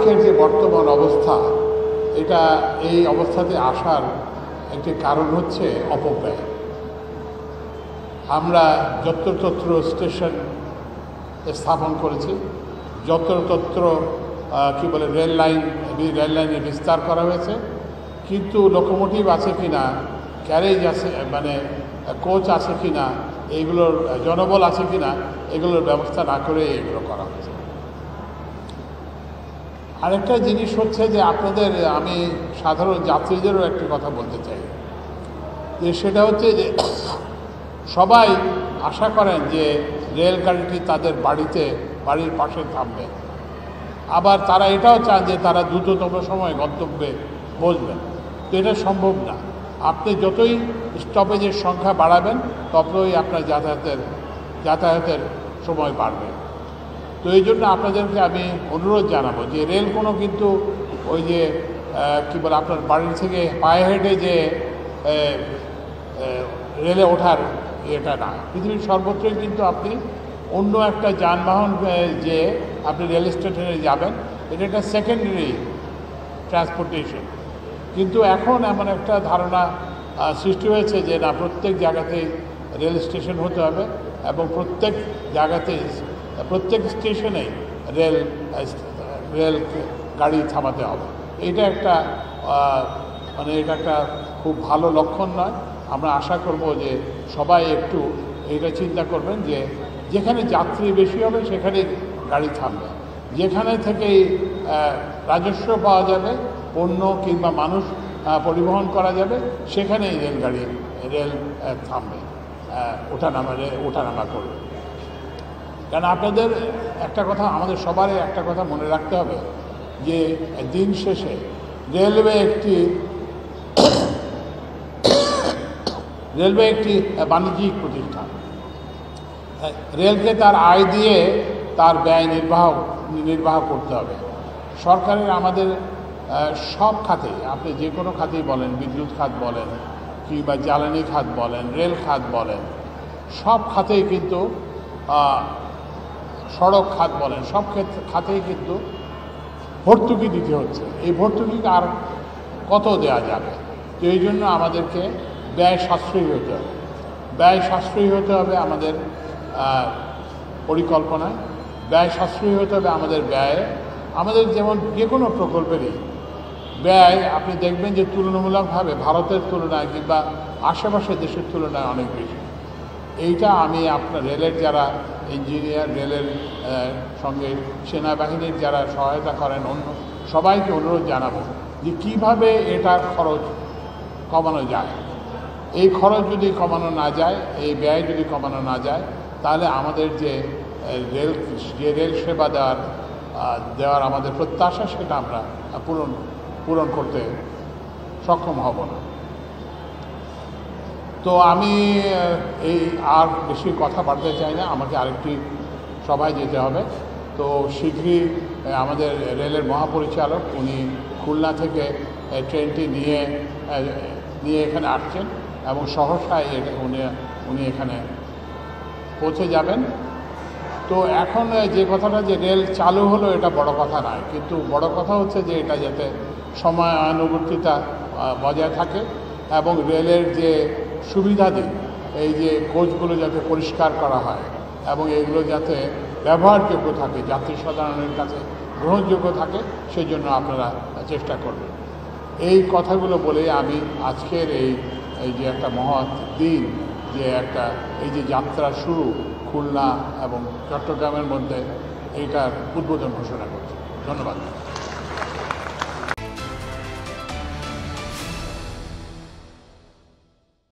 আজকের যে বর্তমান অবস্থা, এটা এই অবস্থাতে আসার একটি কারণ হচ্ছে অপব্যয়। আমরা যত্রতত্র স্টেশন স্থাপন করেছি, যত্রতত্র রেল লাইনের বিস্তার করা হয়েছে, কিন্তু লোকোমোটিভ আছে কিনা, ক্যারেজ আছে মানে কোচ আছে কিনা, এইগুলোর জনবল আছে কিনা, এগুলোর ব্যবস্থা না করে এগুলো করা হয়েছে। আরেকটা জিনিস হচ্ছে যে আপনাদের, আমি সাধারণ যাত্রীদেরও একটি কথা বলতে চাই, যে সেটা হচ্ছে যে সবাই আশা করেন যে রেলগাড়িটি তাদের বাড়ির পাশে থামবে, আবার তারা এটাও চান যে তারা দ্রুততম সময় গন্তব্যে পৌঁছবেন। তো এটা সম্ভব না। আপনি যতই স্টপেজের সংখ্যা বাড়াবেন ততই আপনার যাতায়াতের সময় বাড়বে। তো এই জন্য আপনাদেরকে আমি অনুরোধ জানাবো যে রেল কোনো কিন্তু ওই যে আপনার বাড়ি থেকে পায়ে হেঁটে যে রেলে ওঠার এটা না। পৃথিবীর সর্বত্রই কিন্তু আপনি অন্য একটা যানবাহন যে আপনি রেল স্টেশনে যাবেন, এটা একটা সেকেন্ডারি ট্রান্সপোর্টেশন। কিন্তু এখন এমন একটা ধারণা সৃষ্টি হয়েছে যে না, প্রত্যেক জায়গাতেই রেল স্টেশন হতে হবে এবং প্রত্যেক জায়গাতেই প্রত্যেক স্টেশনেই রেল গাড়ি থামাতে হবে। এটা একটা এটা একটা খুব ভালো লক্ষণ নয়। আমরা আশা করব যে সবাই একটু এটা চিন্তা করবেন যে যেখানে যাত্রী বেশি হবে সেখানে গাড়ি থামবে, যেখানে থেকেই রাজস্ব পাওয়া যাবে, পণ্য কিংবা মানুষ পরিবহন করা যাবে, সেখানেই রেল থামবে, ওঠানামা করবে। কারণ আপনাদের একটা কথা, আমাদের সবারই একটা কথা মনে রাখতে হবে যে দিন শেষে রেলওয়ে একটি বাণিজ্যিক প্রতিষ্ঠান। রেলকে তার আয় দিয়ে তার ব্যয় নির্বাহ করতে হবে। সরকারের আমাদের সব খাতে, আপনি যে কোনো খাতেই বলেন, বিদ্যুৎ খাত বলেন কিংবা জ্বালানি খাত বলেন, রেল খাত বলেন, সব খাতেই কিন্তু সড়ক খাত বলেন, সব খাতেই কিন্তু ভর্তুকি দিতে হচ্ছে। এই ভর্তুকি আর কত দেওয়া যাবে? তো এই জন্য আমাদেরকে ব্যয় সাশ্রয়ী হতে হবে আমাদের পরিকল্পনায়, ব্যয় সাশ্রয়ী হতে হবে আমাদের ব্যয়ে। আমাদের যেমন যে কোনো প্রকল্পেরই ব্যয় আপনি দেখবেন যে তুলনামূলকভাবে ভারতের তুলনায় কিংবা আশেপাশের দেশের তুলনায় অনেক বেশি। এইটা আমি আপনার রেলের যারা ইঞ্জিনিয়ার, রেলের সঙ্গে সেনাবাহিনীর যারা সহায়তা করেন, অন্য সবাইকে অনুরোধ জানাবো যে কীভাবে এটার খরচ কমানো যায়। এই খরচ যদি কমানো না যায়, এই ব্যয় যদি কমানো না যায়, তাহলে আমাদের যে রেল সেবা দেওয়ার আমাদের প্রত্যাশা, সেটা আমরা পূরণ করতে সক্ষম হব না। তো আমি আর বেশি কথা বাড়তে চাই না, আমাকে আরেকটি সভায় যেতে হবে। তো শীঘ্রই আমাদের রেলের মহাপরিচালক উনি খুলনা থেকে ট্রেনটি নিয়ে এখানে আসছেন এবং সহসায় উনি এখানে পৌঁছে যাবেন। তো এখন যে কথাটা যে রেল চালু হলো, এটা বড় কথা নয়, কিন্তু বড় কথা হচ্ছে যে এটা যাতে সময়ানুবর্তিতা বজায় থাকে এবং রেলের যে সুবিধাদি, এই যে কোচগুলো যাতে পরিষ্কার করা হয় এবং এগুলো যাতে ব্যবহারযোগ্য থাকে, যাত্রী সাধারণের কাছে গ্রহণযোগ্য থাকে, সেই জন্য আপনারা চেষ্টা করবেন। এই কথাগুলো বলে আমি আজকের এই যে একটা মহৎ দিন, যে এই যে যাত্রা শুরু খুলনা এবং চট্টগ্রামের মধ্যে, এইটার উদ্বোধন ঘোষণা করছি। ধন্যবাদ।